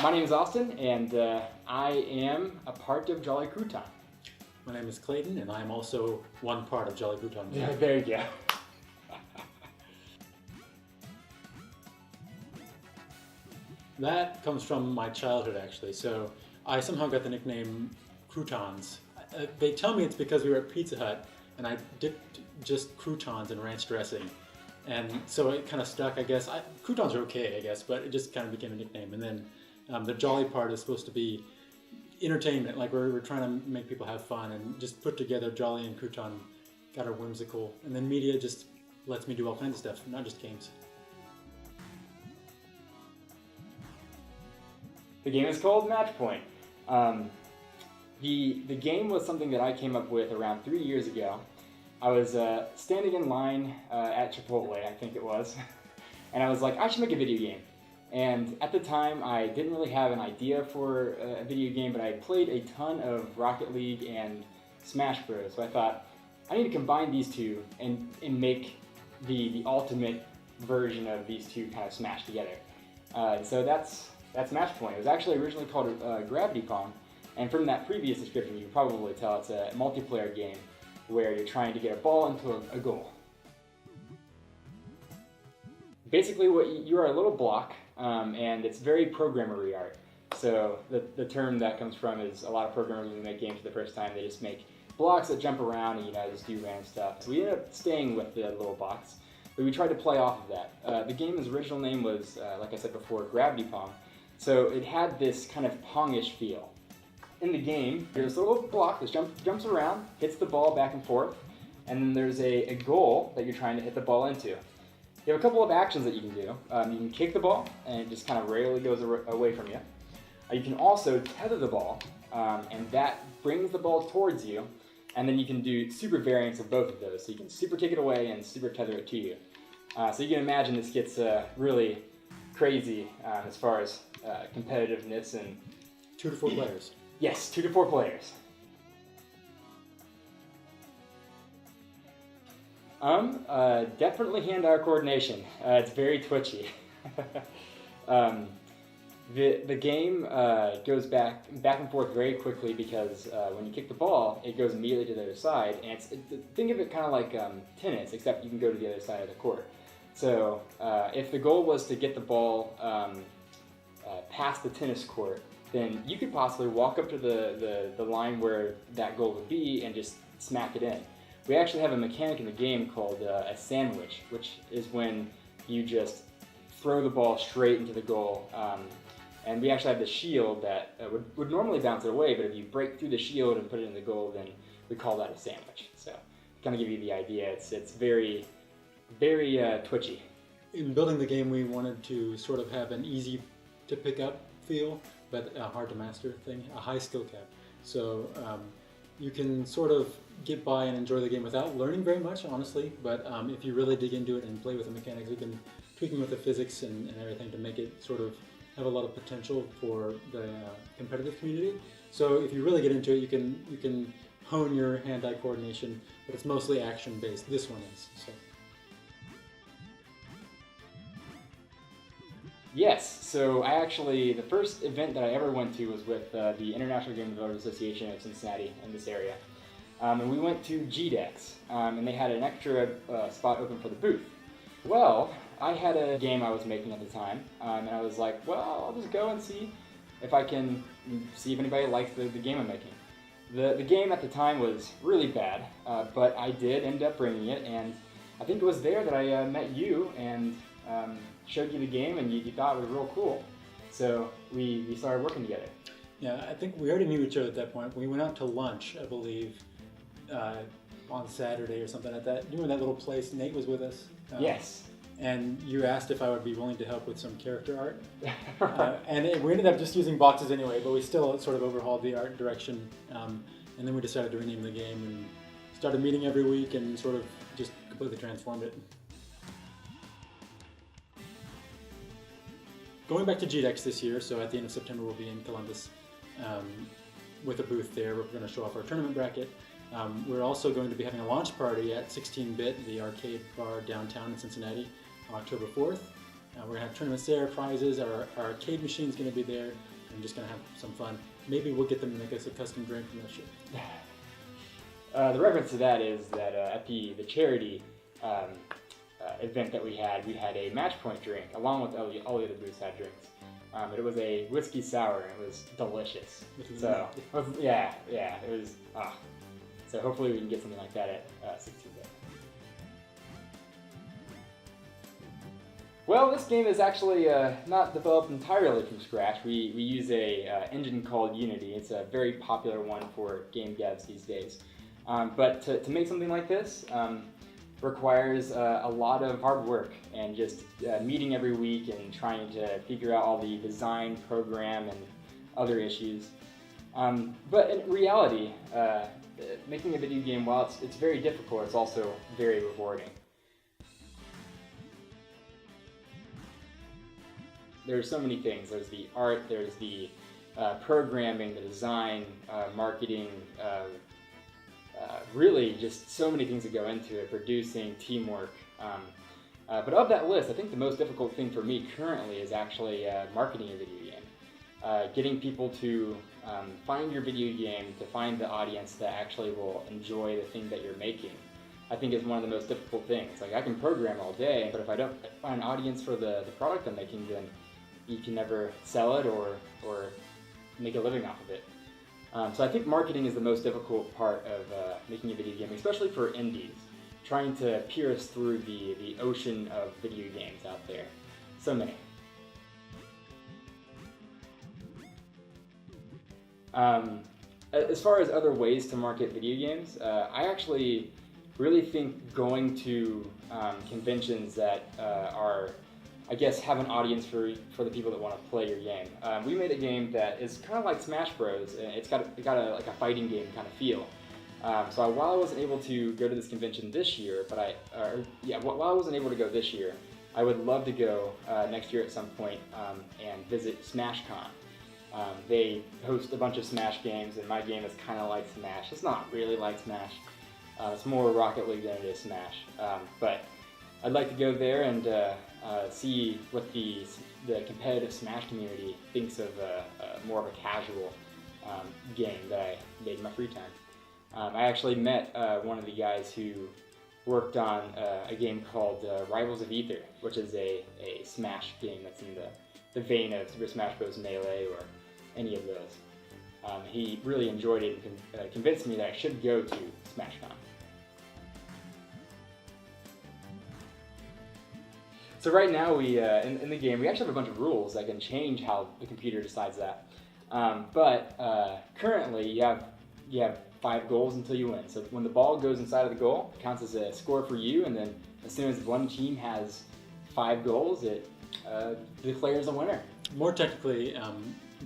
My name is Austin, and I am a part of Jolly Crouton. My name is Clayton, and I am also one part of Jolly Crouton. Yeah, there you go. That comes from my childhood, actually. So I somehow got the nickname Croutons. They tell me it's because we were at Pizza Hut, and I dipped just croutons in ranch dressing. And so it kind of stuck, I guess. Croutons are okay, I guess, but it just kind of became a nickname. And then the Jolly part is supposed to be entertainment, like we're trying to make people have fun and just put together Jolly and Crouton got our whimsical. And then media just lets me do all kinds of stuff, not just games. The game is called Match Point. The game was something that I came up with around 3 years ago. I was standing in line at Chipotle, I think it was, and I was like, I should make a video game. And at the time, I didn't really have an idea for a video game, but I had played a ton of Rocket League and Smash Bros. So I thought, I need to combine these two and make the ultimate version of these two kind of smashed together. So that's Match Point. It was actually originally called Gravity Pong, and from that previous description, you can probably tell it's a multiplayer game where you're trying to get a ball into a goal. Basically, you are a little block, and it's very programmery art. So the term that comes from is a lot of programmers, when they make games for the first time, they just make blocks that jump around and just do random stuff. So we ended up staying with the little box, but we tried to play off of that. The game's original name was, like I said before, Gravity Pong. So it had this kind of Pong-ish feel. In the game, there's a little block that jumps around, hits the ball back and forth, and then there's a goal that you're trying to hit the ball into. You have a couple of actions that you can do. You can kick the ball, and it just kind of rarely goes away from you. You can also tether the ball, and that brings the ball towards you, and then you can do super variants of both of those. So you can super kick it away and super tether it to you. So you can imagine this gets really crazy as far as competitiveness and... 2 to 4 players. Yes, 2 to 4 players. Definitely hand-eye coordination. It's very twitchy. The game goes back and forth very quickly because when you kick the ball, it goes immediately to the other side, and think of it kind of like tennis, except you can go to the other side of the court. So if the goal was to get the ball past the tennis court, then you could possibly walk up to the line where that goal would be and just smack it in. We actually have a mechanic in the game called a sandwich, which is when you just throw the ball straight into the goal. And we actually have the shield that would normally bounce it away, but if you break through the shield and put it in the goal, then we call that a sandwich. So to kind of give you the idea, it's very, very twitchy. In building the game, we wanted to sort of have an easy to pick up feel, but a hard to master thing, a high skill cap. So you can sort of get by and enjoy the game without learning very much, honestly, but if you really dig into it and play with the mechanics, we can tweak them with the physics and everything to make it sort of have a lot of potential for the competitive community. So if you really get into it, you can hone your hand-eye coordination, but it's mostly action-based. This one is. So. Yes, so the first event that I ever went to was with the International Game Developers Association of Cincinnati in this area. And we went to GDEX, and they had an extra spot open for the booth. Well, I had a game I was making at the time, and I was like, well, I'll just go and see if anybody likes the game I'm making. The game at the time was really bad, but I did end up bringing it, and I think it was there that I met you and showed you the game, and you thought it was real cool. So we started working together. Yeah, I think we already knew each other at that point. We went out to lunch, I believe, on Saturday or something like that. You remember that little place? Nate was with us. Yes. And you asked if I would be willing to help with some character art. We ended up just using boxes anyway, but we still sort of overhauled the art direction. And then we decided to rename the game and started meeting every week and sort of just completely transformed it. Going back to GDEX this year, so at the end of September we'll be in Columbus with a booth there. We're going to show off our tournament bracket. We're also going to be having a launch party at 16-Bit, the arcade bar downtown in Cincinnati, on October 4th. We're going to have tournaments there, prizes, our arcade machine's going to be there. I'm just going to have some fun. Maybe we'll get them to make us a custom drink from that shit. The reference to that is that at the charity event that we had a match point drink, along with all the other booths had drinks. But it was a whiskey sour, and it was delicious. So, yeah, it was, So hopefully we can get something like that at 16-bit. Well, this game is actually not developed entirely from scratch. We use a engine called Unity. It's a very popular one for game devs these days. But to make something like this requires a lot of hard work and just meeting every week and trying to figure out all the design, program, and other issues. But in reality, making a video game, while it's very difficult, it's also very rewarding. There's so many things. There's the art, there's the programming, the design, marketing, really just so many things that go into it, producing, teamwork. But of that list, I think the most difficult thing for me currently is actually marketing a video game. Getting people to find your video game, to find the audience that actually will enjoy the thing that you're making, I think is one of the most difficult things. Like, I can program all day, but if I don't find an audience for the product I'm making, then you can never sell it or make a living off of it. So I think marketing is the most difficult part of making a video game, especially for indies, trying to pierce through the ocean of video games out there. So many. As far as other ways to market video games, I actually really think going to conventions that are, I guess, have an audience for the people that want to play your game. We made a game that is kind of like Smash Bros. It's got like a fighting game kind of feel. So while I wasn't able to go to this convention this year, while I wasn't able to go this year, I would love to go next year at some point and visit SmashCon. They host a bunch of Smash games, and my game is kind of like Smash. It's not really like Smash. It's more Rocket League than it is Smash. But I'd like to go there and see what the competitive Smash community thinks of more of a casual game that I made in my free time. I actually met one of the guys who worked on a game called Rivals of Ether, which is a Smash game that's in the vein of Super Smash Bros. Melee or any of those. He really enjoyed it and convinced me that I should go to SmashCon. So right now, we in the game, we actually have a bunch of rules that can change how the computer decides that. But currently, you have 5 goals until you win. So when the ball goes inside of the goal, it counts as a score for you, and then as soon as one team has 5 goals, it declares a winner. More technically,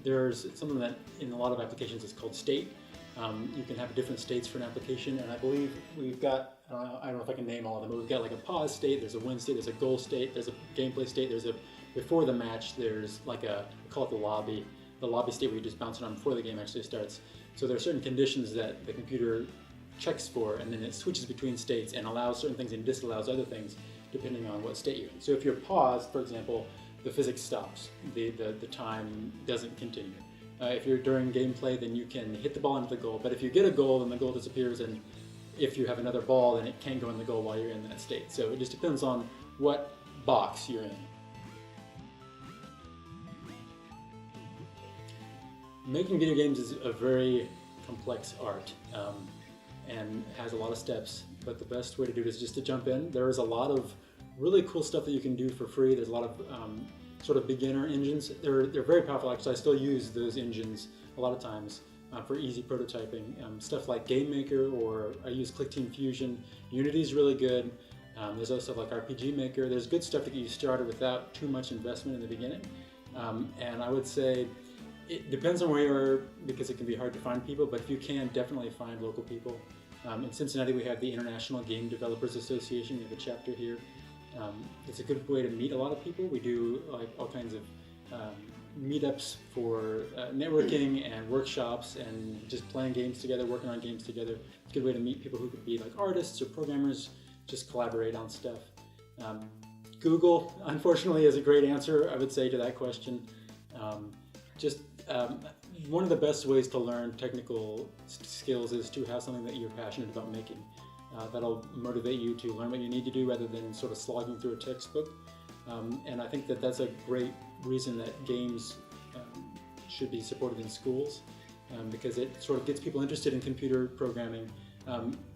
there's something that in a lot of applications is called state. You can have different states for an application, and I believe we've got, I don't know if I can name all of them, but we've got like a pause state, there's a win state, there's a goal state, there's a gameplay state, there's a before the match, there's like we call it the lobby state where you just bounce around before the game actually starts. So there are certain conditions that the computer checks for, and then it switches between states and allows certain things and disallows other things depending on what state you're in. So if you're paused, for example, the physics stops, the time doesn't continue. If you're during gameplay, then you can hit the ball into the goal, but if you get a goal, then the goal disappears, and if you have another ball, then it can't go in the goal while you're in that state. So it just depends on what box you're in. Making video games is a very complex art and has a lot of steps, but the best way to do it is just to jump in. There is a lot of really cool stuff that you can do for free. There's a lot of sort of beginner engines. They're very powerful. Actually, I still use those engines a lot of times for easy prototyping. Stuff like Game Maker, or I use ClickTeam Fusion. Unity's really good. There's other stuff like RPG Maker. There's good stuff to get you started without too much investment in the beginning. And I would say it depends on where you are, because it can be hard to find people, but if you can, definitely find local people. In Cincinnati, we have the International Game Developers Association. We have a chapter here. It's a good way to meet a lot of people. We do like all kinds of meetups for networking and workshops and just playing games together, working on games together. It's a good way to meet people who could be like artists or programmers, just collaborate on stuff. Google, unfortunately, is a great answer, I would say, to that question. Just one of the best ways to learn technical skills is to have something that you're passionate about making. That'll motivate you to learn what you need to do rather than sort of slogging through a textbook. And I think that that's a great reason that games should be supported in schools, because it sort of gets people interested in computer programming.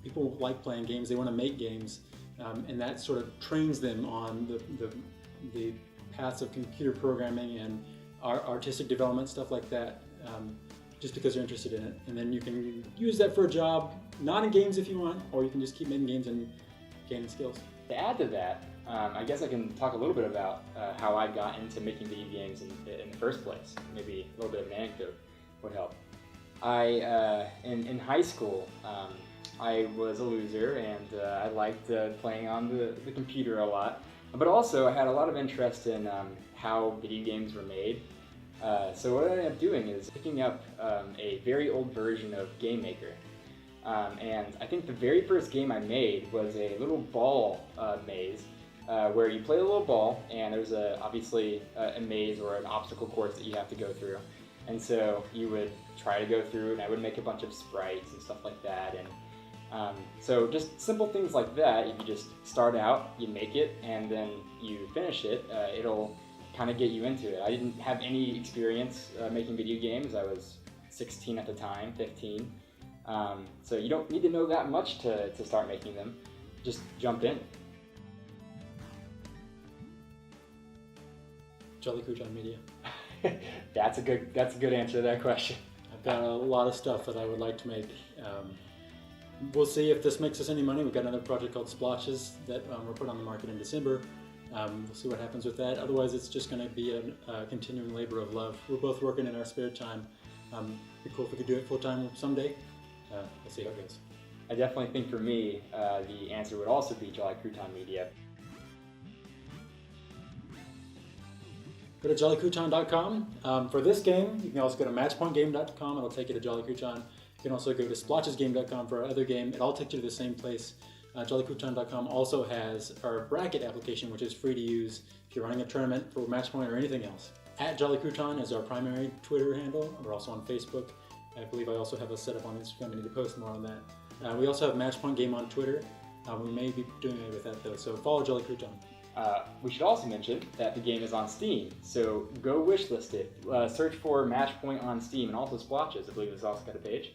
People like playing games, they want to make games, and that sort of trains them on the paths of computer programming and artistic development, stuff like that, just because they're interested in it. And then you can use that for a job, not in games if you want, or you can just keep making games and gaining skills. To add to that, I guess I can talk a little bit about how I got into making video games in the first place. Maybe a little bit of an anecdote would help. In high school, I was a loser, and I liked playing on the computer a lot. But also, I had a lot of interest in how video games were made. So what I ended up doing is picking up a very old version of Game Maker. And I think the very first game I made was a little ball maze, where you play a little ball, and there's obviously a maze or an obstacle course that you have to go through. And so you would try to go through, and I would make a bunch of sprites and stuff like that. And so just simple things like that. If you just start out, you make it, and then you finish it, it'll kind of get you into it. I didn't have any experience making video games. I was 16 at the time, 15. So you don't need to know that much to start making them. Just jump in. Jolly Crouton Media. That's a good answer to that question. I've got a lot of stuff that I would like to make. We'll see if this makes us any money. We've got another project called Splotches that we're putting on the market in December. We'll see what happens with that. Otherwise, it's just going to be a continuing labor of love. We're both working in our spare time. It'd be cool if we could do it full time someday. We'll see how it goes. I definitely think for me, the answer would also be Jolly Crouton Media. Go to jollycrouton.com. For this game, you can also go to matchpointgame.com. It'll take you to Jolly Crouton. You can also go to splotchesgame.com for our other game. It all takes you to the same place. Jollycrouton.com also has our bracket application, which is free to use if you're running a tournament for Matchpoint or anything else. Jolly Crouton is our primary Twitter handle. We're also on Facebook. I believe I also have a setup on Instagram. I need to post more on that. We also have Matchpoint Game on Twitter. We may be doing it with that though, so follow Jolly Crouton. We should also mention that the game is on Steam, so go wishlist it. Search for Matchpoint on Steam, and also Splotches. I believe it's also got a page.